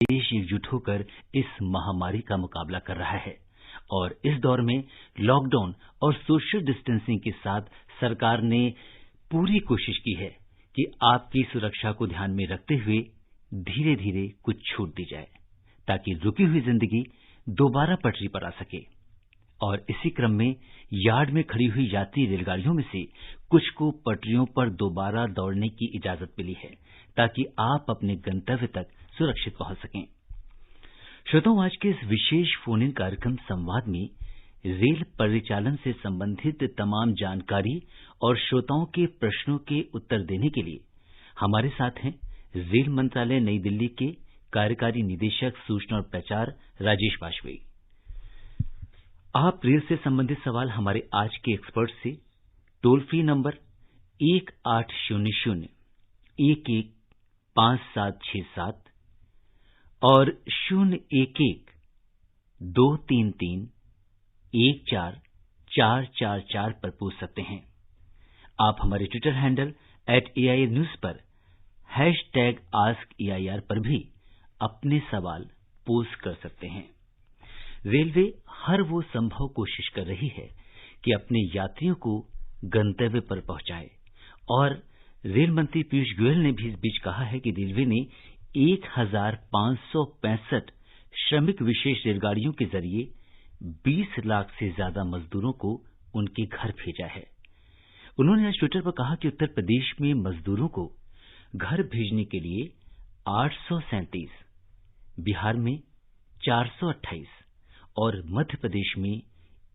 देश एकजुट होकर इस महामारी का मुकाबला कर रहा है और इस दौर में लॉकडाउन और सोशल डिस्टेंसिंग के साथ सरकार ने पूरी कोशिश की है कि आपकी सुरक्षा को ध्यान में रखते हुए धीरे धीरे कुछ छूट दी जाए ताकि रुकी हुई जिंदगी दोबारा पटरी पर आ सके। और इसी क्रम में यार्ड में खड़ी हुई यात्री रेलगाड़ियों में से कुछ को पटरियों पर दोबारा दौड़ने की इजाजत मिली है ताकि आप अपने गंतव्य तक सुरक्षित पहुंच सकें। श्रोताओं, आज के इस विशेष फोन इन कार्यक्रम संवाद में रेल परिचालन से संबंधित तमाम जानकारी और श्रोताओं के प्रश्नों के उत्तर देने के लिए हमारे साथ हैं रेल मंत्रालय नई दिल्ली के कार्यकारी निदेशक सूचना और प्रचार राजेश वाजपेयी। आप रेल से संबंधित सवाल हमारे आज के एक्सपर्ट से टोल फ्री नंबर 1800-115767 और 011-233-14444 पर पूछ सकते हैं। आप हमारे ट्विटर हैंडल @AIRnews पर #AskAIR पर भी अपने सवाल पोस्ट कर सकते हैं। रेलवे हर वो संभव कोशिश कर रही है कि अपने यात्रियों को गंतव्य पर पहुंचाए और रेल मंत्री पीयूष गोयल ने भी इस बीच कहा है कि रेलवे ने 1565 श्रमिक विशेष रेलगाड़ियों के जरिए 20 लाख से ज्यादा मजदूरों को उनके घर भेजा है। उन्होंने आज ट्विटर पर कहा कि उत्तर प्रदेश में मजदूरों को घर भेजने के लिए 837, बिहार में 428 और मध्य प्रदेश में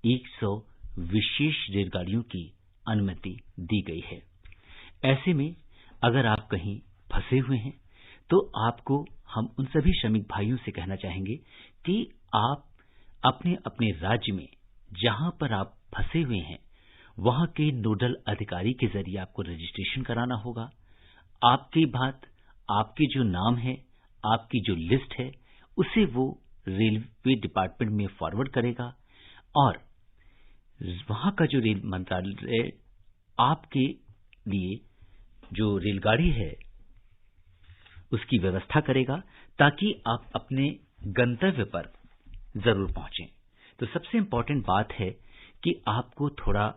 100 विशेष रेलगाड़ियों की अनुमति दी गई है। ऐसे में अगर आप कहीं फंसे हुए हैं तो आपको हम उन सभी श्रमिक भाइयों से कहना चाहेंगे कि आप अपने अपने राज्य में जहां पर आप फंसे हुए हैं वहां के नोडल अधिकारी के जरिए आपको रजिस्ट्रेशन कराना होगा। आपकी बात, आपके जो नाम है, आपकी जो लिस्ट है, उसे वो रेलवे डिपार्टमेंट में फॉरवर्ड करेगा और वहां का जो रेल मंत्रालय आपके लिए जो रेलगाड़ी है उसकी व्यवस्था करेगा ताकि आप अपने गंतव्य पर जरूर पहुंचें। तो सबसे इंपॉर्टेंट बात है कि आपको थोड़ा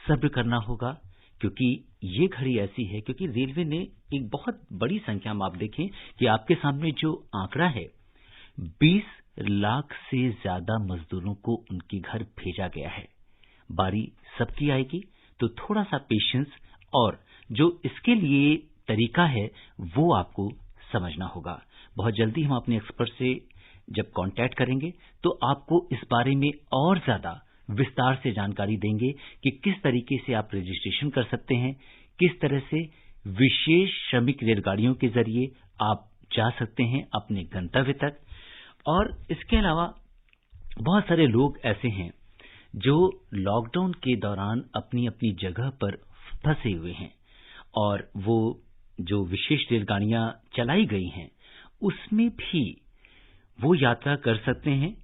सब्र करना होगा क्योंकि ये घड़ी ऐसी है, क्योंकि रेलवे ने एक बहुत बड़ी संख्या में, आप देखें कि आपके सामने जो आंकड़ा है 20 लाख से ज्यादा मजदूरों को उनके घर भेजा गया है। बारी सबकी आएगी, तो थोड़ा सा पेशेंस और जो इसके लिए तरीका है वो आपको समझना होगा। बहुत जल्दी हम अपने एक्सपर्ट से जब कांटेक्ट करेंगे तो आपको इस बारे में और ज्यादा विस्तार से जानकारी देंगे कि किस तरीके से आप रजिस्ट्रेशन कर सकते हैं, किस तरह से विशेष श्रमिक रेलगाड़ियों के जरिए आप जा सकते हैं अपने गंतव्य तक। और इसके अलावा बहुत सारे लोग ऐसे हैं जो लॉकडाउन के दौरान अपनी अपनी जगह पर फंसे हुए हैं और वो जो विशेष रेलगाड़ियां चलाई गई हैं उसमें भी वो यात्रा कर सकते हैं।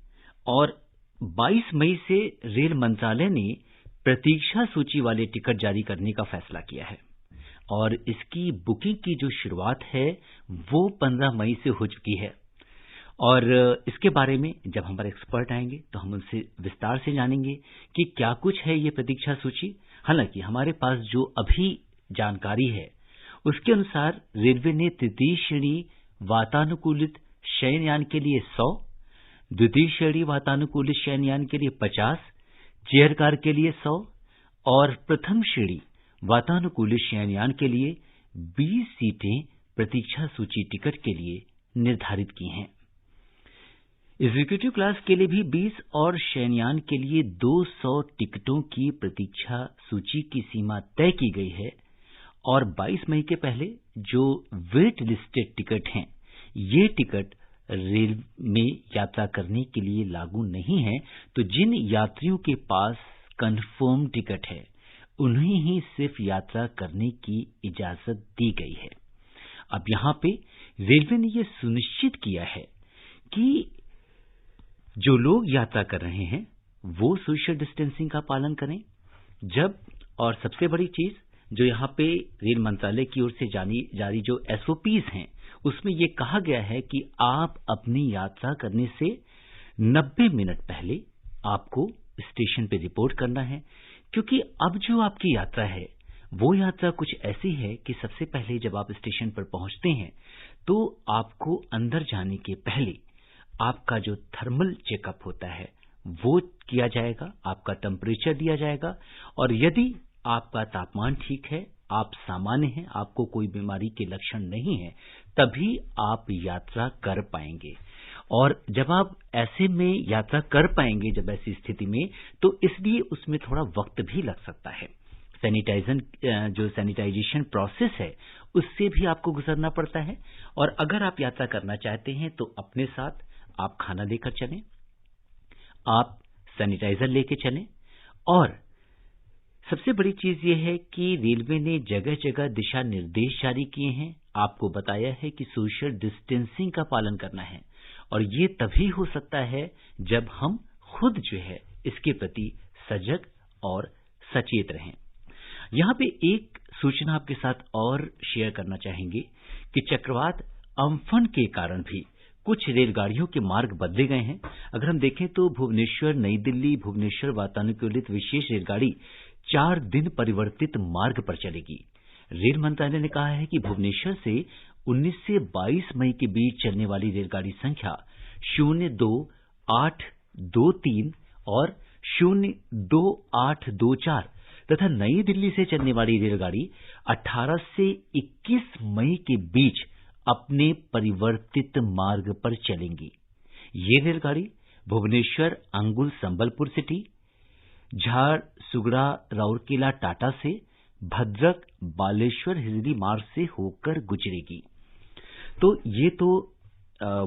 और 22 मई से रेल मंत्रालय ने प्रतीक्षा सूची वाले टिकट जारी करने का फैसला किया है और इसकी बुकिंग की जो शुरुआत है वो 15 मई से हो चुकी है। और इसके बारे में जब हमारे एक्सपर्ट आएंगे तो हम उनसे विस्तार से जानेंगे कि क्या कुछ है ये प्रतीक्षा सूची। हालांकि हमारे पास जो अभी जानकारी है उसके अनुसार रेलवे ने तृतीय श्रेणी वातानुकूलित शयनयान के लिए 100, द्वितीय श्रेणी वातानुकूलित शयनयान के लिए 50, चेयर कार के लिए 100 और प्रथम श्रेणी वातानुकूलित शयनयान के लिए 20 सीटें प्रतीक्षा सूची टिकट के लिए निर्धारित की हैं। एग्जीक्यूटिव क्लास के लिए भी 20 और शयनयान के लिए 200 टिकटों की प्रतीक्षा सूची की सीमा तय की गई है। और 22 मई के पहले जो वेट लिस्टेड टिकट हैं, ये टिकट रेल में यात्रा करने के लिए लागू नहीं है। तो जिन यात्रियों के पास कंफर्म टिकट है उन्हें ही सिर्फ यात्रा करने की इजाजत दी गई है। अब यहाँ पे रेलवे ने यह सुनिश्चित किया है कि जो लोग यात्रा कर रहे हैं वो सोशल डिस्टेंसिंग का पालन करें। जब और सबसे बड़ी चीज, जो यहाँ पे रेल मंत्रालय की ओर से जारी जो एसओपीज हैं, उसमें ये कहा गया है कि आप अपनी यात्रा करने से 90 मिनट पहले आपको स्टेशन पे रिपोर्ट करना है, क्योंकि अब जो आपकी यात्रा है वो यात्रा कुछ ऐसी है कि सबसे पहले जब आप स्टेशन पर पहुंचते हैं तो आपको अंदर जाने के पहले आपका जो थर्मल चेकअप होता है वो किया जाएगा, आपका टेम्परेचर दिया जाएगा, और यदि आपका तापमान ठीक है, आप सामान्य हैं, आपको कोई बीमारी के लक्षण नहीं है, तभी आप यात्रा कर पाएंगे। और जब आप ऐसे में यात्रा कर पाएंगे, जब ऐसी स्थिति में, तो इसलिए उसमें थोड़ा वक्त भी लग सकता है। जो सैनिटाइजेशन प्रोसेस है उससे भी आपको गुजरना पड़ता है। और अगर आप यात्रा करना चाहते हैं तो अपने साथ आप खाना लेकर चलें, आप सैनिटाइजर लेके चलें, और सबसे बड़ी चीज यह है कि रेलवे ने जगह जगह दिशा निर्देश जारी किए हैं। आपको बताया है कि सोशल डिस्टेंसिंग का पालन करना है, और ये तभी हो सकता है जब हम खुद जो है इसके प्रति सजग और सचेत रहें। यहाँ पे एक सूचना आपके साथ और शेयर करना चाहेंगे कि चक्रवात अम्फन के कारण भी कुछ रेलगाड़ियों के मार्ग बदले गए हैं। अगर हम देखें तो भुवनेश्वर नई दिल्ली भुवनेश्वर वातानुकूलित विशेष रेलगाड़ी 4 दिन परिवर्तित मार्ग पर चलेगी। रेल मंत्रालय ने कहा है कि भुवनेश्वर से 19 से 22 मई के बीच चलने वाली रेलगाड़ी संख्या 02823 और 02824 तथा नई दिल्ली से चलने वाली रेलगाड़ी 18 से 21 मई के बीच अपने परिवर्तित मार्ग पर चलेंगी। ये रेलगाड़ी भुवनेश्वर अंगुल संबलपुर सिटी, झारसुगड़ा राउरकेला टाटा से, भद्रक बालेश्वर हिजली मार्ग से होकर गुजरेगी। तो ये तो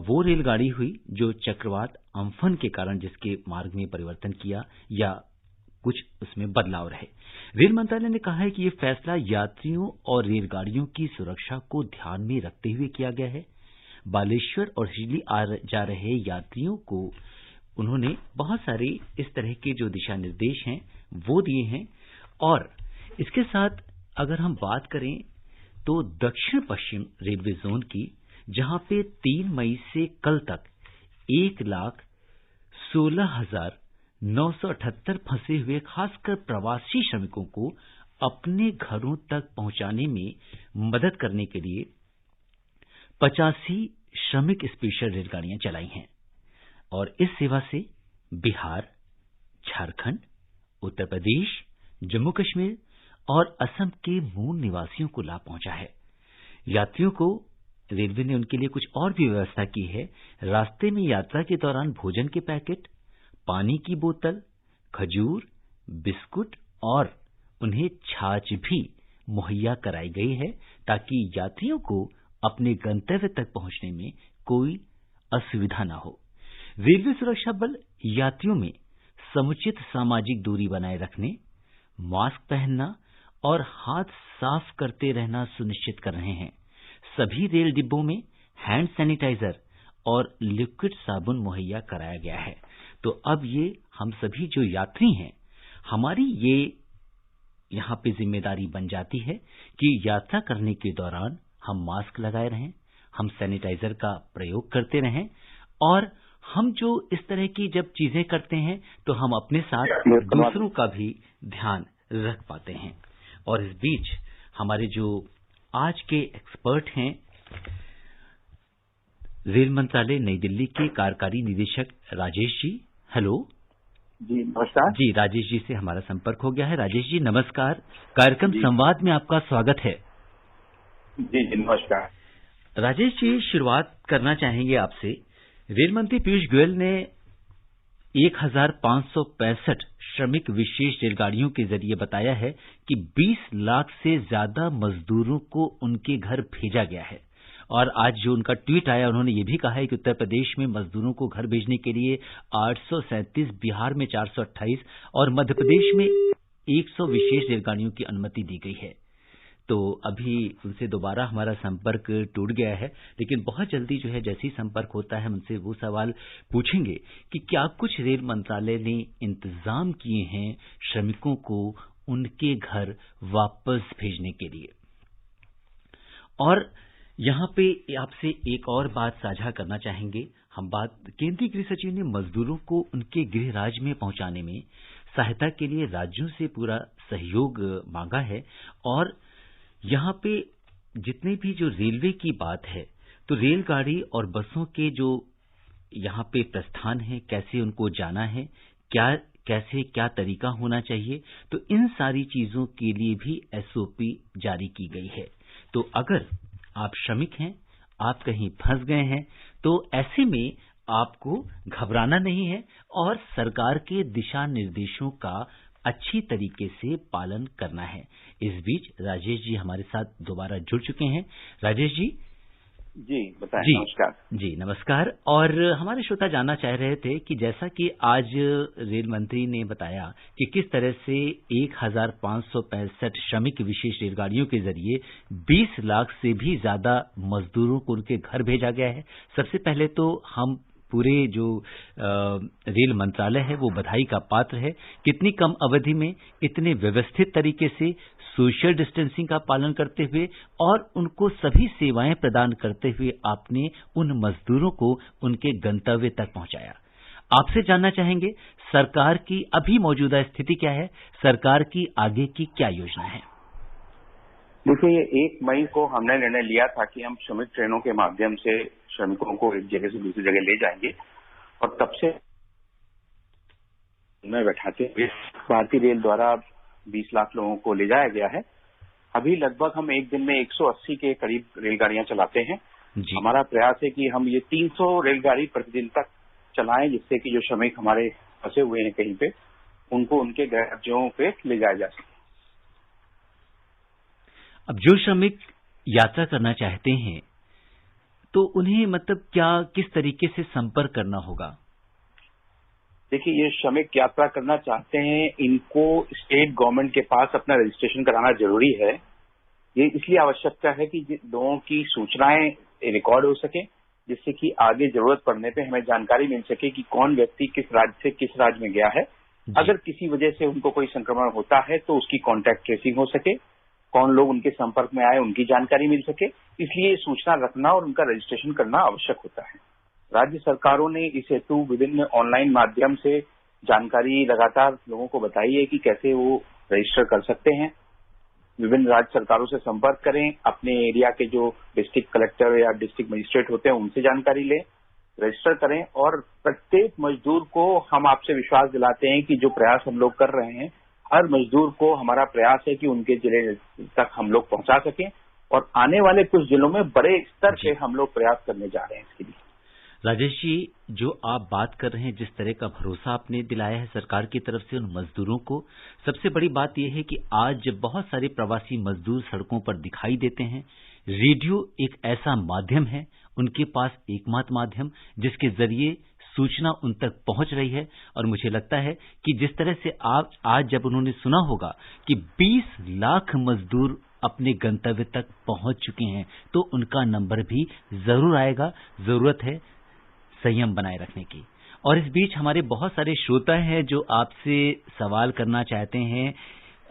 वो रेलगाड़ी हुई जो चक्रवात अम्फन के कारण जिसके मार्ग में परिवर्तन किया या कुछ उसमें बदलाव रहे। रेल मंत्रालय ने कहा है कि ये फैसला यात्रियों और रेलगाड़ियों की सुरक्षा को ध्यान में रखते हुए किया गया है। बालेश्वर और हिजली जा रहे यात्रियों को उन्होंने बहुत सारे इस तरह के जो दिशा निर्देश हैं वो दिए हैं। और इसके साथ अगर हम बात करें तो दक्षिण पश्चिम रेलवे जोन की, जहां पे 3 मई से कल तक 1,16,978 फंसे हुए खासकर प्रवासी श्रमिकों को अपने घरों तक पहुंचाने में मदद करने के लिए 85 श्रमिक स्पेशल रेलगाड़ियां चलाई हैं। और इस सेवा से बिहार, झारखंड, उत्तर प्रदेश, जम्मू कश्मीर और असम के मूल निवासियों को लाभ पहुंचा है। यात्रियों को रेलवे ने उनके लिए कुछ और भी व्यवस्था की है। रास्ते में यात्रा के दौरान भोजन के पैकेट, पानी की बोतल, खजूर, बिस्कुट और उन्हें छाछ भी मुहैया कराई गई है ताकि यात्रियों को अपने गंतव्य तक पहुंचने में कोई असुविधा न हो। रेलवे सुरक्षा बल यात्रियों में समुचित सामाजिक दूरी बनाए रखने, मास्क पहनना और हाथ साफ करते रहना सुनिश्चित कर रहे हैं। सभी रेल डिब्बों में हैंड सैनिटाइजर और लिक्विड साबुन मुहैया कराया गया है। तो अब ये हम सभी जो यात्री हैं, हमारी ये यहाँ पे जिम्मेदारी बन जाती है कि यात्रा करने के दौरान हम मास्क लगाए रहें, हम सैनिटाइजर का प्रयोग करते रहें, और हम जो इस तरह की जब चीजें करते हैं तो हम अपने साथ दूसरों का भी ध्यान रख पाते हैं। और इस बीच हमारे जो आज के एक्सपर्ट हैं, रेल मंत्रालय नई दिल्ली के कार्यकारी निदेशक राजेश जी। हेलो जी, नमस्कार जी। राजेश जी से हमारा संपर्क हो गया है। राजेश जी नमस्कार, कार्यक्रम संवाद में आपका स्वागत है। जी नमस्कार। राजेश जी, शुरुआत करना चाहेंगे आपसे। रेल मंत्री पीयूष गोयल ने 1565 श्रमिक विशेष रेलगाड़ियों के जरिए बताया है कि 20 लाख से ज्यादा मजदूरों को उनके घर भेजा गया है। और आज जो उनका ट्वीट आया, उन्होंने ये भी कहा है कि उत्तर प्रदेश में मजदूरों को घर भेजने के लिए 837, बिहार में 428 और मध्य प्रदेश में 100 विशेष रेलगाड़ियों की अनुमति दी गई है। तो अभी उनसे दोबारा हमारा संपर्क टूट गया है, लेकिन बहुत जल्दी जो है जैसे ही संपर्क होता है हम उनसे वो सवाल पूछेंगे कि क्या कुछ रेल मंत्रालय ने इंतजाम किए हैं श्रमिकों को उनके घर वापस भेजने के लिए। और यहाँ पे आपसे एक और बात साझा करना चाहेंगे। केंद्रीय गृह सचिव ने मजदूरों को उनके गृह राज्य में पहुंचाने में सहायता के लिए राज्यों से पूरा सहयोग मांगा है। और यहाँ पे जितने भी जो रेलवे की बात है, तो रेलगाड़ी और बसों के जो यहाँ पे प्रस्थान है, कैसे उनको जाना है, क्या तरीका होना चाहिए, तो इन सारी चीजों के लिए भी एसओपी जारी की गई है। तो अगर आप श्रमिक हैं, आप कहीं फंस गए हैं, तो ऐसे में आपको घबराना नहीं है और सरकार के दिशा निर्देशों का अच्छी तरीके से पालन करना है। इस बीच राजेश जी हमारे साथ दोबारा जुड़ चुके हैं। राजेश जी। जी बताएं। जी नमस्कार। जी नमस्कार। और हमारे श्रोता जानना चाह रहे थे कि जैसा कि आज रेल मंत्री ने बताया कि किस तरह से 1565 श्रमिक विशेष रेलगाड़ियों के जरिए 20 लाख से भी ज्यादा मजदूरों को उनके घर भेजा गया है। सबसे पहले तो हम पूरे जो रेल मंत्रालय है वो बधाई का पात्र है। कितनी कम अवधि में इतने व्यवस्थित तरीके से सोशल डिस्टेंसिंग का पालन करते हुए और उनको सभी सेवाएं प्रदान करते हुए आपने उन मजदूरों को उनके गंतव्य तक पहुंचाया। आपसे जानना चाहेंगे सरकार की अभी मौजूदा स्थिति क्या है, सरकार की आगे की क्या योजना है? देखिए, 1 मई को हमने निर्णय लिया था कि हम श्रमिक ट्रेनों के माध्यम से श्रमिकों को एक जगह से दूसरी जगह ले जाएंगे और तब से में बैठाते हुए भारतीय रेल द्वारा 20 लाख लोगों को ले जाया गया है। अभी लगभग हम एक दिन में 180 के करीब रेलगाड़ियां चलाते हैं। हमारा प्रयास है कि हम ये 300 रेलगाड़ी प्रतिदिन तक चलाएं, जिससे कि जो श्रमिक हमारे फंसे हुए हैं कहीं पे, उनको उनके गृह राज्यों पे ले जाया जा सके। अब जो श्रमिक यात्रा करना चाहते हैं तो उन्हें मतलब किस तरीके से संपर्क करना होगा? देखिए, ये श्रमिक यात्रा करना चाहते हैं, इनको स्टेट गवर्नमेंट के पास अपना रजिस्ट्रेशन कराना जरूरी है। ये इसलिए आवश्यकता है कि लोगों की सूचनाएं रिकॉर्ड हो सके, जिससे कि आगे जरूरत पड़ने पे हमें जानकारी मिल सके कि कौन व्यक्ति किस राज्य से किस राज्य में गया है। अगर किसी वजह से उनको कोई संक्रमण होता है तो उसकी कॉन्टैक्ट ट्रेसिंग हो सके, कौन लोग उनके संपर्क में आए उनकी जानकारी मिल सके। इसलिए सूचना रखना और उनका रजिस्ट्रेशन करना आवश्यक होता है। राज्य सरकारों ने इस हेतु विभिन्न ऑनलाइन माध्यम से जानकारी लगातार लोगों को बताई है कि कैसे वो रजिस्टर कर सकते हैं। विभिन्न राज्य सरकारों से संपर्क करें, अपने एरिया के जो डिस्ट्रिक्ट कलेक्टर या डिस्ट्रिक्ट मजिस्ट्रेट होते हैं उनसे जानकारी लें, रजिस्टर करें। और प्रत्येक मजदूर को हम आपसे विश्वास दिलाते हैं कि जो प्रयास हम लोग कर रहे हैं, हर मजदूर को हमारा प्रयास है कि उनके जिले तक हम लोग पहुंचा सकें और आने वाले कुछ जिलों में बड़े स्तर पे हम लोग प्रयास करने जा रहे हैं इसके लिए। राजेश जी, जो आप बात कर रहे हैं, जिस तरह का भरोसा आपने दिलाया है सरकार की तरफ से उन मजदूरों को, सबसे बड़ी बात यह है कि आज बहुत सारे प्रवासी मजदूर सड़कों पर दिखाई देते हैं। रेडियो एक ऐसा माध्यम है, उनके पास एकमात्र माध्यम, जिसके जरिए सूचना उन तक पहुंच रही है। और मुझे लगता है कि जिस तरह से आज जब उन्होंने सुना होगा कि 20 लाख मजदूर अपने गंतव्य तक पहुंच चुके हैं, तो उनका नंबर भी जरूर आएगा। जरूरत है संयम बनाए रखने की। और इस बीच हमारे बहुत सारे श्रोता हैं जो आपसे सवाल करना चाहते हैं।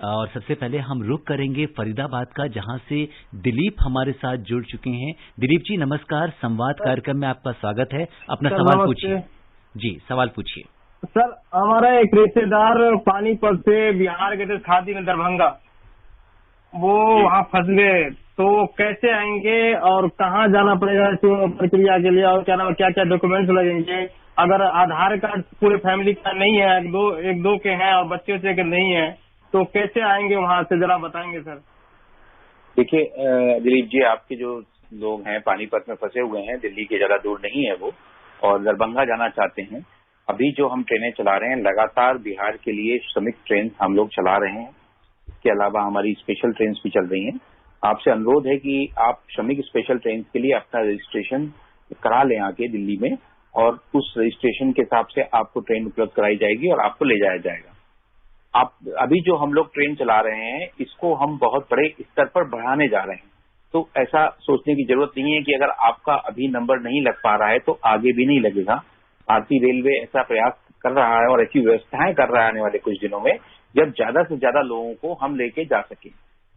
और सबसे पहले हम रुख करेंगे फरीदाबाद का, जहां से दिलीप हमारे साथ जुड़ चुके हैं। दिलीप जी नमस्कार, संवाद कार्यक्रम में आपका स्वागत है। अपना सवाल पूछिए। जी सवाल पूछिए। सर, हमारा एक रिश्तेदार पानीपत से बिहार गए थे शादी में दरभंगा, वो वहाँ फंस गए, तो कैसे आएंगे और कहाँ जाना पड़ेगा प्रक्रिया के लिए, और क्या क्या डॉक्यूमेंट्स लगेंगे? अगर आधार कार्ड पूरे फैमिली का नहीं है, एक दो के हैं और बच्चे के नहीं है, तो कैसे आएंगे वहाँ से, जरा बताएंगे सर। देखिए दिलीप जी, आपके जो लोग हैं पानीपत में फंसे हुए हैं, दिल्ली के ज्यादा दूर नहीं है वो, और दरभंगा जाना चाहते हैं। अभी जो हम ट्रेनें चला रहे हैं, लगातार बिहार के लिए श्रमिक ट्रेन हम लोग चला रहे हैं। इसके अलावा हमारी स्पेशल ट्रेन भी चल रही हैं। आपसे अनुरोध है कि आप श्रमिक स्पेशल ट्रेन के लिए अपना रजिस्ट्रेशन करा लें आके दिल्ली में, और उस रजिस्ट्रेशन के हिसाब से आपको ट्रेन उपलब्ध कराई जाएगी और आपको ले जाया जाएगा। आप अभी जो हम लोग ट्रेन चला रहे हैं, इसको हम बहुत बड़े स्तर पर बढ़ाने जा रहे हैं। तो ऐसा सोचने की जरूरत नहीं है कि अगर आपका अभी नंबर नहीं लग पा रहा है तो आगे भी नहीं लगेगा। भारतीय रेलवे ऐसा प्रयास कर रहा है और ऐसी व्यवस्थाएं कर रहा है आने वाले कुछ दिनों में जब ज्यादा से ज्यादा लोगों को हम लेके जा सकें।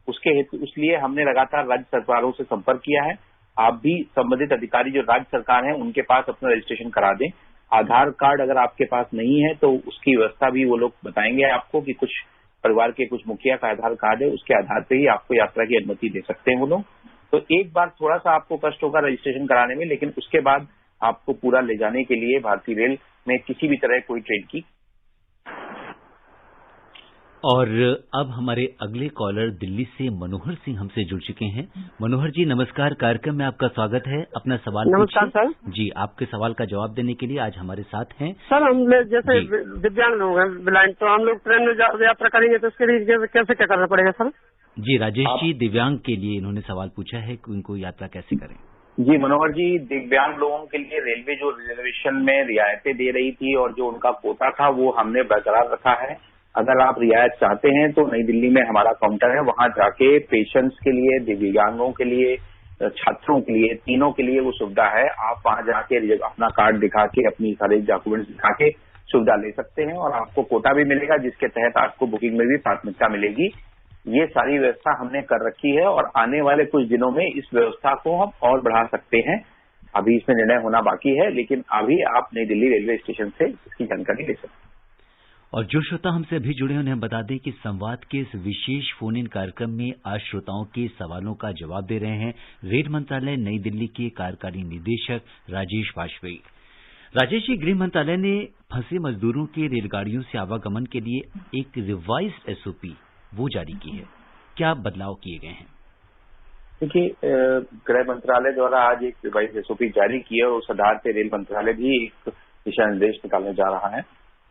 उसके हेतु इसलिए हमने लगातार राज्य सरकारों से संपर्क किया है। आप भी संबंधित अधिकारी जो राज्य सरकार है उनके पास अपना रजिस्ट्रेशन करा दें। आधार कार्ड अगर आपके पास नहीं है तो उसकी व्यवस्था भी वो लोग बताएंगे आपको कि कुछ परिवार के कुछ मुखिया का आधार कार्ड है, उसके आधार पर ही आपको यात्रा की अनुमति दे सकते हैं वो लोग। तो एक बार थोड़ा सा आपको कष्ट होगा रजिस्ट्रेशन कराने में, लेकिन उसके बाद आपको पूरा ले जाने के लिए भारतीय रेल में किसी भी तरह कोई ट्रेन की। और अब हमारे अगले कॉलर दिल्ली से मनोहर सिंह हमसे जुड़ चुके हैं। मनोहर जी नमस्कार, कार्यक्रम में आपका स्वागत है। अपना सवाल नमस्कार सर जी। आपके सवाल का जवाब देने के लिए आज हमारे साथ हैं सर। हम जैसे दिव्यांग लोग हैं, ब्लाइंड, तो हम लोग ट्रेन में यात्रा करेंगे तो उसके लिए कैसे क्या करना पड़ेगा सर? जी राजेश जी दिव्यांग के लिए इन्होंने सवाल पूछा है कि उनको यात्रा कैसे करें। जी मनोहर जी, दिव्यांग लोगों के लिए रेलवे जो रिजर्वेशन में रियायतें दे रही थी और जो उनका कोटा था वो हमने बरकरार रखा है। अगर आप रियायत चाहते हैं तो नई दिल्ली में हमारा काउंटर है, वहां जाके पेशेंट्स के लिए, दिव्यांगों के लिए, छात्रों के लिए, तीनों के लिए वो सुविधा है। आप वहां जाके अपना कार्ड दिखा के, अपनी सारे डॉक्यूमेंट्स दिखा के सुविधा ले सकते हैं और आपको कोटा भी मिलेगा जिसके तहत आपको बुकिंग में भी प्राथमिकता मिलेगी। ये सारी व्यवस्था हमने कर रखी है और आने वाले कुछ दिनों में इस व्यवस्था को हम और बढ़ा सकते हैं। अभी इसमें निर्णय होना बाकी है, लेकिन अभी आप नई दिल्ली रेलवे स्टेशन से इसकी जानकारी ले सकते हैं। और जो श्रोता हमसे अभी जुड़े हैं उन्हें हम बता दें कि संवाद के इस विशेष फोन इन कार्यक्रम में आज श्रोताओं के सवालों का जवाब दे रहे हैं रेल मंत्रालय नई दिल्ली के कार्यकारी निदेशक राजेश वाजपेयी। राजेश जी, गृह मंत्रालय ने फंसे मजदूरों के रेलगाड़ियों से आवागमन के लिए एक रिवाइज्ड एसओपी वो जारी की है। क्या बदलाव किए गए हैं? देखिए, गृह मंत्रालय द्वारा आज एक रिवाइज्ड एसओपी जारी की है और उस आधार पर रेल मंत्रालय भी एक दिशा निर्देश निकालने जा रहा है।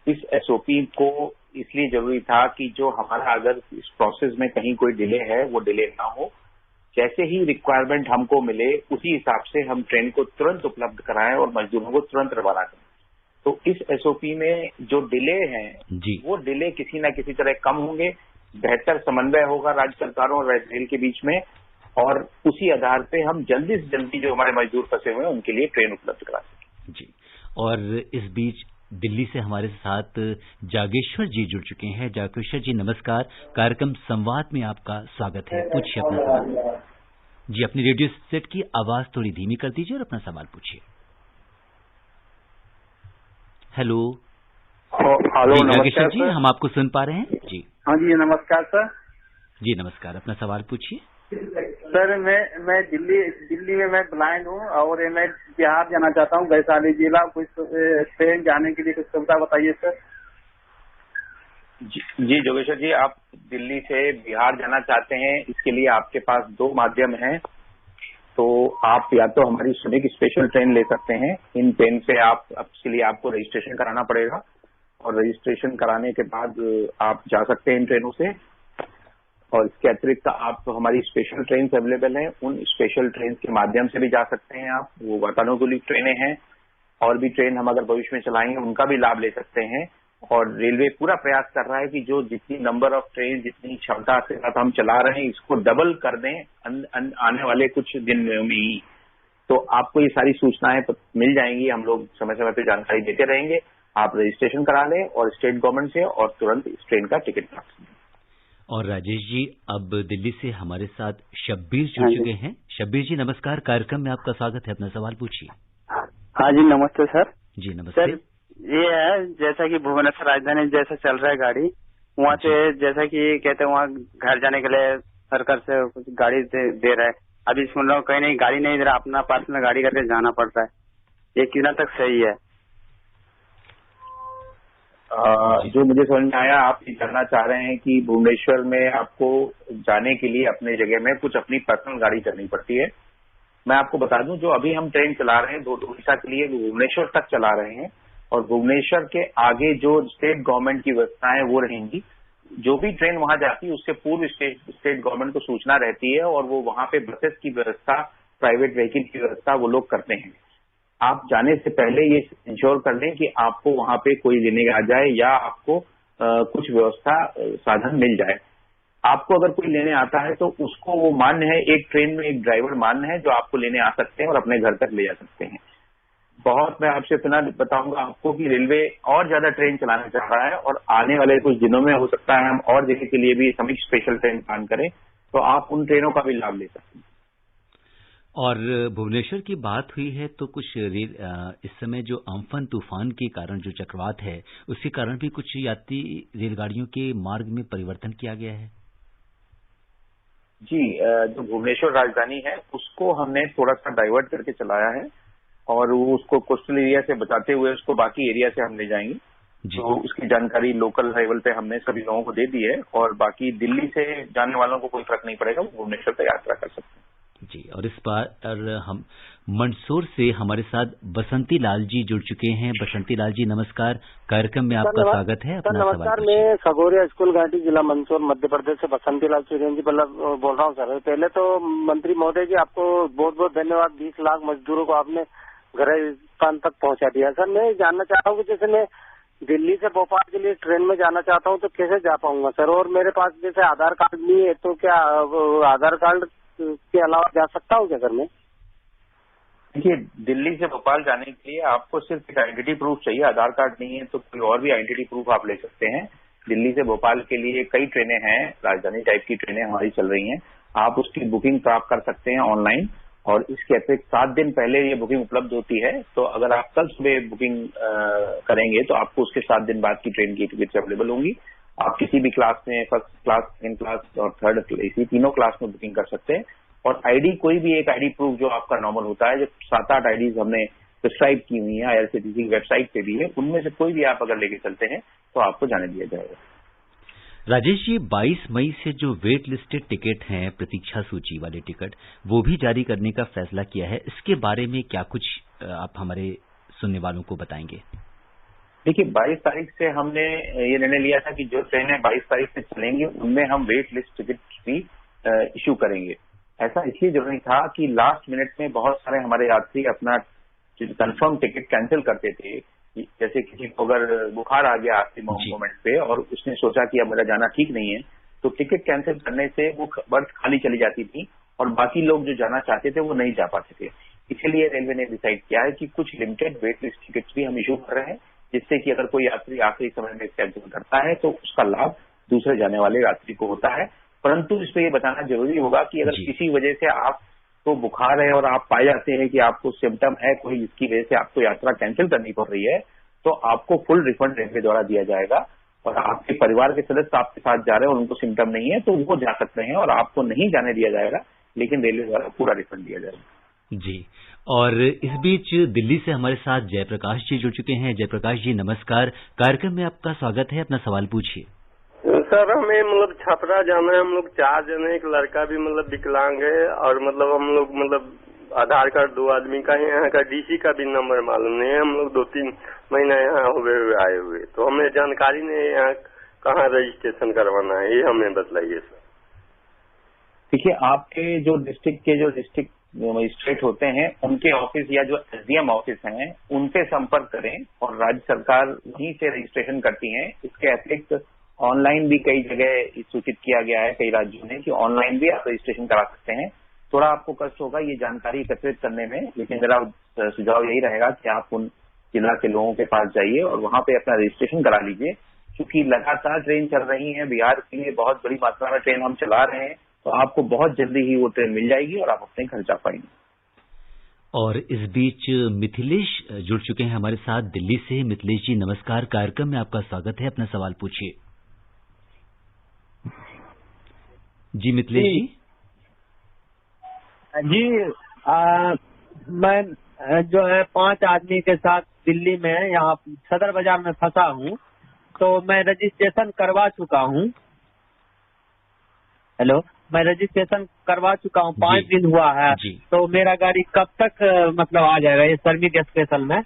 इस एसओपी को इसलिए जरूरी था कि जो हमारा अगर इस प्रोसेस में कहीं कोई डिले है वो डिले ना हो। जैसे ही रिक्वायरमेंट हमको मिले उसी हिसाब से हम ट्रेन को तुरंत उपलब्ध कराएं और मजदूरों को तुरंत रवाना करें। तो इस एसओपी में जो डिले हैं वो डिले किसी न किसी तरह कम होंगे, बेहतर समन्वय होगा राज्य सरकारों और रेल के बीच में और उसी आधार पे हम जल्दी से जल्दी जो हमारे मजदूर फंसे हुए हैं उनके लिए ट्रेन उपलब्ध करा सकें। जी। और इस बीच दिल्ली से हमारे साथ जागेश्वर जी जुड़ चुके हैं। जागेश्वर जी नमस्कार, कार्यक्रम संवाद में आपका स्वागत है। पूछिए अपना सवाल। जी, अपनी रेडियो सेट की आवाज थोड़ी धीमी कर दीजिए और अपना सवाल पूछिए। हेलो। हेलो, जागेश्वर जी, हम आपको सुन पा रहे हैं जी। हाँ जी नमस्कार सर। जी नमस्कार, अपना सवाल पूछिए। सर मैं दिल्ली में मैं ब्लाइंड हूँ और मैं बिहार जाना चाहता हूँ, वैशाली जिला। कुछ ट्रेन जाने के लिए कुछ सुविधा बताइए सर। जी जोगेश्वर जी, आप दिल्ली से बिहार जाना चाहते हैं, इसके लिए आपके पास दो माध्यम हैं। तो आप या तो हमारी श्रमिक स्पेशल ट्रेन ले सकते हैं। इन ट्रेन से इसके लिए आपको रजिस्ट्रेशन कराना पड़ेगा और रजिस्ट्रेशन कराने के बाद आप जा सकते हैं इन ट्रेनों से। और इसके अतिरिक्त आप हमारी स्पेशल ट्रेन अवेलेबल हैं, उन स्पेशल ट्रेन के माध्यम से भी जा सकते हैं आप। वो वातानुकूलित ट्रेनें हैं और भी ट्रेन हम अगर भविष्य में चलाएंगे उनका भी लाभ ले सकते हैं। और रेलवे पूरा प्रयास कर रहा है कि जो जितनी नंबर ऑफ ट्रेन, जितनी क्षमता के साथ हम चला रहे हैं, इसको डबल कर दें आने वाले कुछ दिन में ही। तो आपको ये सारी सूचनाएं मिल जाएंगी, हम लोग समय समय पर जानकारी देते रहेंगे। आप रजिस्ट्रेशन करा लें और स्टेट गवर्नमेंट से और तुरंत इस ट्रेन का टिकट प्राप्त करें। और राजेश जी, अब दिल्ली से हमारे साथ शब्बीर जुड़ चुके हैं। शब्बीर जी नमस्कार, कार्यक्रम में आपका स्वागत है। अपना सवाल पूछिए। हाँ जी नमस्ते सर। जी नमस्ते सर। ये है जैसा कि भुवनेश्वर राजधानी जैसा चल रहा है गाड़ी, वहाँ से जैसा कि कहते हैं वहाँ घर जाने के लिए सरकार से कुछ गाड़ी दे रहा है। अभी सुन रहा हूँ कहीं नहीं गाड़ी नहीं दे रहा, अपना पर्सनल गाड़ी करके जाना पड़ता है। ये कितना तक सही है? जो मुझे समझ में आया, आप ये जानना चाह रहे हैं कि भुवनेश्वर में आपको जाने के लिए अपने जगह में कुछ अपनी पर्सनल गाड़ी करनी पड़ती है। मैं आपको बता दूं, जो अभी हम ट्रेन चला रहे हैं उड़ीसा के लिए भुवनेश्वर तक चला रहे हैं और भुवनेश्वर के आगे जो स्टेट गवर्नमेंट की व्यवस्थाएं वो रहेंगी। जो भी ट्रेन वहां जाती है उससे पूर्व स्टेट गवर्नमेंट को सूचना रहती है और वो वहां पे बसेस की व्यवस्था, प्राइवेट व्हीकल की व्यवस्था वो लोग करते हैं। आप जाने से पहले ये इंश्योर कर लें कि आपको वहां पे कोई लेने आ जाए या आपको कुछ व्यवस्था साधन मिल जाए। आपको अगर कोई लेने आता है तो उसको वो मान्य है, एक ट्रेन में एक ड्राइवर मान्य है जो आपको लेने आ सकते हैं और अपने घर तक ले जा सकते हैं। बहुत मैं आपसे इतना बताऊंगा आपको कि रेलवे और ज्यादा ट्रेन चलाना चाह रहा है और आने वाले कुछ दिनों में हो सकता है हम और जगह के लिए भी श्रमिक स्पेशल ट्रेन प्लान करें, तो आप उन ट्रेनों का भी लाभ ले सकते हैं। और भुवनेश्वर की बात हुई है तो कुछ इस समय जो अम्फन तूफान के कारण जो चक्रवात है उसके कारण भी कुछ यात्री रेलगाड़ियों के मार्ग में परिवर्तन किया गया है। जी, जो भुवनेश्वर राजधानी है उसको हमने थोड़ा सा डाइवर्ट करके चलाया है और वो उसको कोस्टल एरिया से बचाते हुए उसको बाकी एरिया से हम ले जाएंगे। तो उसकी जानकारी लोकल लेवल पे हमने सभी लोगों को दे दी है और बाकी दिल्ली से जाने वालों को कोई फर्क नहीं पड़ेगा, वो भुवनेश्वर तक यात्रा कर सकते हैं। जी, और इस बार हम मंदसौर से हमारे साथ बसंती लाल जी जुड़ चुके हैं। बसंती लाल जी नमस्कार, कार्यक्रम में आपका स्वागत है। अपना सवाल नमस्कार, मैं खगोरिया स्कूल घाटी जिला मंदसौर मध्य प्रदेश से बसंती लाल चिरंजी बोल रहा हूँ सर। पहले तो मंत्री महोदय जी आपको बहुत बहुत धन्यवाद। 20 लाख मजदूरों को आपने घर स्थान तक पहुँचा दिया। सर मैं जानना चाहता हूँ कि जैसे मैं दिल्ली से भोपाल के लिए ट्रेन में जाना चाहता हूँ तो कैसे जा पाऊंगा सर? और मेरे पास जैसे आधार कार्ड नहीं है तो क्या आधार कार्ड के अलावा जा सकता हूँ क्या सर मैं? देखिए, दिल्ली से भोपाल जाने के लिए आपको सिर्फ एक आइडेंटिटी प्रूफ चाहिए। आधार कार्ड नहीं है तो कोई और भी आइडेंटिटी प्रूफ आप ले सकते हैं। दिल्ली से भोपाल के लिए कई ट्रेनें हैं, राजधानी टाइप की ट्रेनें हमारी चल रही हैं। आप उसकी बुकिंग प्राप्त कर सकते हैं ऑनलाइन और इसके अतिरिक्त 7 दिन पहले ये बुकिंग उपलब्ध होती है। तो अगर आप कल सुबह बुकिंग करेंगे तो आपको उसके 7 दिन बाद की ट्रेन की टिकट अवेलेबल होंगी। आप किसी भी क्लास में, फर्स्ट क्लास, सेकेंड क्लास और थर्ड एसी तीनों क्लास में बुकिंग कर सकते हैं। और आईडी, कोई भी एक आईडी प्रूफ जो आपका नॉर्मल होता है, जो 7-8 आईडीज हमने प्रिस्क्राइब की हुई है आईआरसीटीसी की वेबसाइट पे भी है, उनमें से कोई भी आप अगर लेके चलते हैं तो आपको जाने दिया जाएगा। राजेश जी, 22 मई से जो वेट लिस्टेड टिकट हैं, प्रतीक्षा सूची वाले टिकट, वो भी जारी करने का फैसला किया है। इसके बारे में क्या कुछ आप हमारे सुनने वालों को बताएंगे? देखिए, 22 तारीख से हमने ये निर्णय लिया था कि जो ट्रेनें 22 तारीख से चलेंगी उनमें हम वेट लिस्ट टिकट भी इश्यू करेंगे। ऐसा इसलिए जरूरी था कि लास्ट मिनट में बहुत सारे हमारे यात्री अपना कंफर्म टिकट कैंसिल करते थे। जैसे किसी को अगर बुखार आ गया आखिरी मोमेंट पे और उसने सोचा कि अब मेरा जाना ठीक नहीं है, तो टिकट कैंसिल करने से वो बर्थ खाली चली जाती थी और बाकी लोग जो जाना चाहते थे वो नहीं जा पाते थे। इसीलिए रेलवे ने डिसाइड किया है कि कुछ लिमिटेड वेट लिस्ट टिकट्स भी हम इशू कर रहे हैं, जिससे कि अगर कोई यात्री आखिरी समय में कैंसिल करता है तो उसका लाभ दूसरे जाने वाले यात्री को होता है। परंतु इसमें ये बताना जरूरी होगा कि अगर किसी वजह से आपको बुखार है और आप पाए जाते हैं कि आपको सिम्टम है कोई, जिसकी वजह से आपको यात्रा कैंसिल करनी पड़ रही है, तो आपको फुल रिफंड रेलवे द्वारा दिया जाएगा। और आपके परिवार के सदस्य आपके साथ जा रहे हैं और उनको सिम्टम नहीं है तो वो जा सकते हैं और आपको नहीं जाने दिया जाएगा, लेकिन रेलवे द्वारा पूरा रिफंड दिया जाएगा। जी, और इस बीच दिल्ली से हमारे साथ जयप्रकाश जी जुड़ चुके हैं। जयप्रकाश जी नमस्कार, कार्यक्रम में आपका स्वागत है। अपना सवाल पूछिए। सर हमें मतलब छपरा जाना है, हम लोग 4 जने, एक लड़का भी मतलब विकलांग है और मतलब हम लोग मतलब आधार कार्ड 2 आदमी का है, यहाँ का डीसी का भी नंबर मालूम नहीं है। हम लोग 2-3 महीना यहाँ हुए आए हुए, तो हमें जानकारी नहीं है यहाँ कहाँ रजिस्ट्रेशन करवाना है, ये हमें बतलाइए सर। देखिए, आपके जो डिस्ट्रिक्ट मजिस्ट्रेट होते हैं उनके ऑफिस या जो एसडीएम ऑफिस हैं उनसे संपर्क करें और राज्य सरकार वहीं से रजिस्ट्रेशन करती है। इसके अतिरिक्त ऑनलाइन भी कई जगह सूचित किया गया है कई राज्यों ने कि ऑनलाइन भी आप रजिस्ट्रेशन करा सकते हैं। थोड़ा आपको कष्ट होगा ये जानकारी एकत्रित करने में, लेकिन मेरा सुझाव यही रहेगा कि आप उन जिला के लोगों के पास जाइए और वहां पे अपना रजिस्ट्रेशन करा लीजिए। क्योंकि लगातार ट्रेन चल रही है, बिहार के लिए बहुत बड़ी मात्रा में ट्रेन हम चला रहे हैं, तो आपको बहुत जल्दी ही वो ट्रेन मिल जाएगी और आप अपने घर जा पाएंगे। और इस बीच मिथिलेश जुड़ चुके हैं हमारे साथ दिल्ली से। मिथिलेश जी नमस्कार, कार्यक्रम में आपका स्वागत है। अपना सवाल पूछिए। जी मिथिलेश जी। मैं जो है 5 आदमी के साथ दिल्ली में यहाँ सदर बाजार में फंसा हूँ, तो मैं रजिस्ट्रेशन करवा चुका हूँ। हेलो, मैं रजिस्ट्रेशन करवा चुका हूँ, 5 दिन हुआ है। तो मेरा गाड़ी कब तक मतलब आ जाएगा ये श्रमिक स्पेशल में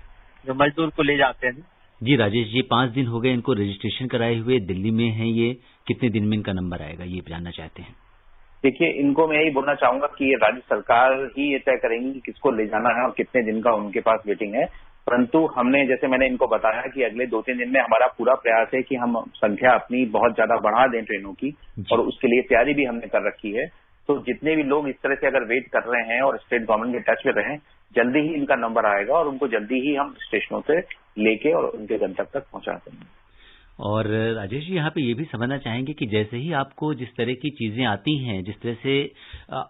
जो मजदूर को ले जाते हैं? जी राजेश जी, 5 दिन हो गए इनको रजिस्ट्रेशन कराए हुए, दिल्ली में हैं ये, कितने दिन में इनका नंबर आएगा ये जानना चाहते हैं। देखिए, इनको मैं यही बोलना चाहूंगा कि ये राज्य सरकार ही ये तय करेंगी कि किसको ले जाना है और कितने दिन का उनके पास वेटिंग है। परंतु हमने, जैसे मैंने इनको बताया कि अगले 2-3 दिन में हमारा पूरा प्रयास है कि हम संख्या अपनी बहुत ज्यादा बढ़ा दें ट्रेनों की, और उसके लिए तैयारी भी हमने कर रखी है। तो जितने भी लोग इस तरह से अगर वेट कर रहे हैं और स्टेट गवर्नमेंट के टच में रहें, जल्दी ही इनका नंबर आएगा और उनको जल्दी ही हम स्टेशनों से लेके और उनके गंतव्य तक पहुंचा देंगे। और राजेश जी, यहाँ पे ये भी समझना चाहेंगे कि जैसे ही आपको जिस तरह की चीजें आती हैं, जिस तरह से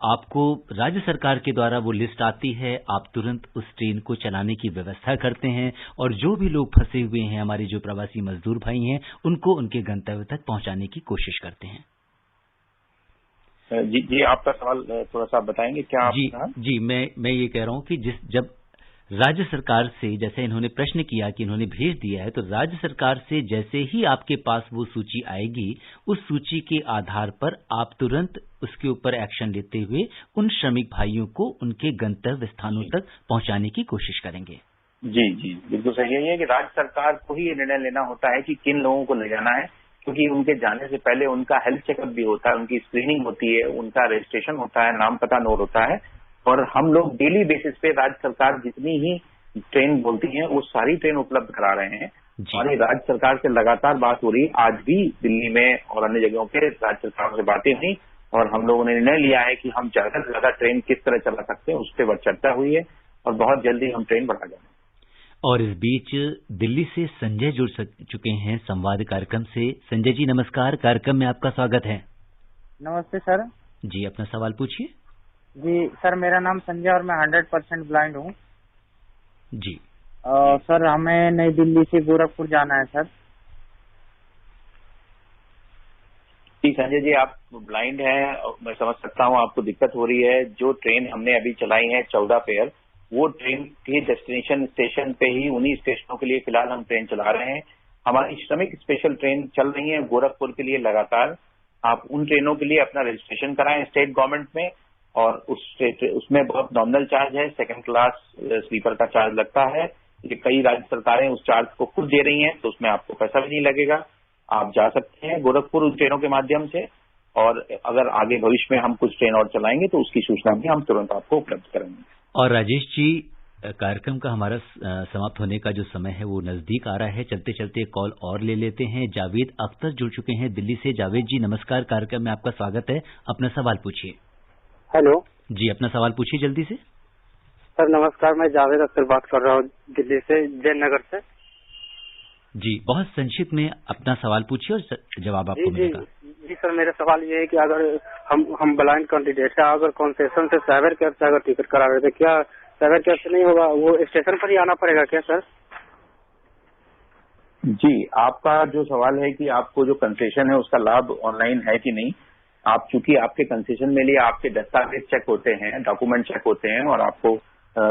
आपको राज्य सरकार के द्वारा वो लिस्ट आती है, आप तुरंत उस ट्रेन को चलाने की व्यवस्था करते हैं और जो भी लोग फंसे हुए हैं, हमारे जो प्रवासी मजदूर भाई हैं, उनको उनके गंतव्य तक पहुंचाने की कोशिश करते हैं। जी, आपका सवाल थोड़ा सा बताएंगे क्या? जी, मैं ये कह रहा हूँ कि जब राज्य सरकार से, जैसे इन्होंने प्रश्न किया कि इन्होंने भेज दिया है, तो राज्य सरकार से जैसे ही आपके पास वो सूची आएगी, उस सूची के आधार पर आप तुरंत उसके ऊपर एक्शन लेते हुए उन श्रमिक भाइयों को उनके गंतव्य स्थानों तक पहुंचाने की कोशिश करेंगे। जी, बिल्कुल सही है कि राज्य सरकार को ही ये निर्णय लेना होता है कि किन लोगों को ले जाना है, क्योंकि उनके जाने से पहले उनका हेल्थ चेकअप भी होता है, उनकी स्क्रीनिंग होती है, उनका रजिस्ट्रेशन होता है, नाम पता नोट होता है। और हम लोग डेली बेसिस पे राज्य सरकार जितनी ही ट्रेन बोलती है वो सारी ट्रेन उपलब्ध करा रहे हैं। और राज्य सरकार से लगातार बात हो रही है, आज भी दिल्ली में और अन्य जगहों पे राज्य सरकारों से बातें हुई और हम लोगों ने निर्णय लिया है कि हम ज्यादा से ज्यादा ट्रेन किस तरह चला सकते हैं, उस पर चर्चा हुई है और बहुत जल्दी हम ट्रेन बढ़ा जाएंगे। और इस बीच दिल्ली से संजय जुड़ चुके हैं संवाद कार्यक्रम से। संजय जी नमस्कार, कार्यक्रम में आपका स्वागत है। नमस्ते सर। जी, अपना सवाल पूछिए। जी सर, मेरा नाम संजय और मैं 100% ब्लाइंड हूँ। जी सर, हमें नई दिल्ली से गोरखपुर जाना है सर। जी संजय जी, आप ब्लाइंड हैं, मैं समझ सकता हूँ आपको दिक्कत हो रही है। जो ट्रेन हमने अभी चलाई है 14 पेयर, वो ट्रेन के डेस्टिनेशन स्टेशन पे ही उन्हीं स्टेशनों के लिए फिलहाल हम ट्रेन चला रहे हैं। हमारी श्रमिक स्पेशल ट्रेन चल रही है गोरखपुर के लिए लगातार। आप उन ट्रेनों के लिए अपना रजिस्ट्रेशन कराएं स्टेट गवर्नमेंट में और उसमें बहुत नॉमिनल चार्ज है, सेकंड क्लास स्लीपर का चार्ज लगता है। ये कई राज्य सरकारें उस चार्ज को खुद दे रही हैं, तो उसमें आपको पैसा भी नहीं लगेगा। आप जा सकते हैं गोरखपुर उन ट्रेनों के माध्यम से, और अगर आगे भविष्य में हम कुछ ट्रेन और चलाएंगे तो उसकी सूचना भी हम तुरंत आपको उपलब्ध करेंगे। और राजेश जी, कार्यक्रम का हमारा समाप्त होने का जो समय है वो नजदीक आ रहा है। चलते चलते कॉल और ले लेते हैं। जावेद अख्तर जुड़ चुके हैं दिल्ली से। जावेद जी नमस्कार, कार्यक्रम में आपका स्वागत है। अपना सवाल पूछिए। हेलो जी, अपना सवाल पूछिए जल्दी से। सर नमस्कार, मैं जावेद अख्तर बात कर रहा हूँ दिल्ली से, जयनगर से। जी, बहुत संक्षिप्त में अपना सवाल पूछिए और जवाब आपको मिलेगा। जी सर, मेरा सवाल ये है कि अगर हम ब्लाइंड कैंडिडेट है, अगर कंसेशन से साइबर कैब से अगर टिकट करा रहे थे, क्या साइबर कैब से नहीं होगा, वो स्टेशन पर ही आना पड़ेगा क्या सर? जी, आपका जो सवाल है कि आपको जो कंसेशन है उसका लाभ ऑनलाइन है कि नहीं। आप चूंकि आपके कंसेशन में लिए आपके दस्तावेज चेक होते हैं, डॉक्यूमेंट चेक होते हैं और आपको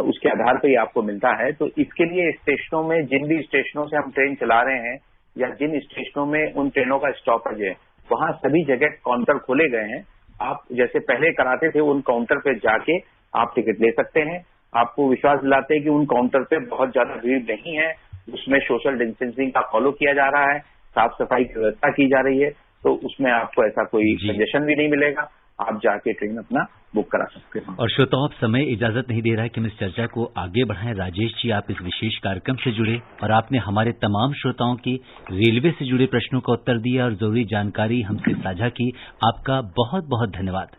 उसके आधार पर ही आपको मिलता है। तो इसके लिए स्टेशनों में, जिन भी स्टेशनों से हम ट्रेन चला रहे हैं या जिन स्टेशनों में उन ट्रेनों का स्टॉपेज है, वहां सभी जगह काउंटर खोले गए हैं। आप जैसे पहले कराते थे उन काउंटर पे जाके आप टिकट ले सकते हैं। आपको विश्वास दिलाते हैं कि उन काउंटर पे बहुत ज्यादा भीड़ नहीं है, उसमें सोशल डिस्टेंसिंग का फॉलो किया जा रहा है, साफ सफाई की व्यवस्था की जा रही है, तो उसमें आपको ऐसा कोई कंजेशन भी नहीं मिलेगा। आप जाके ट्रेन अपना बुक करा सकते हैं। और श्रोताओं, अब समय इजाजत नहीं दे रहा है कि हम इस चर्चा को आगे बढ़ाएं। राजेश जी, आप इस विशेष कार्यक्रम से जुड़े और आपने हमारे तमाम श्रोताओं की रेलवे से जुड़े प्रश्नों का उत्तर दिया और जरूरी जानकारी हमसे साझा की। आपका बहुत बहुत धन्यवाद।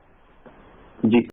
जी।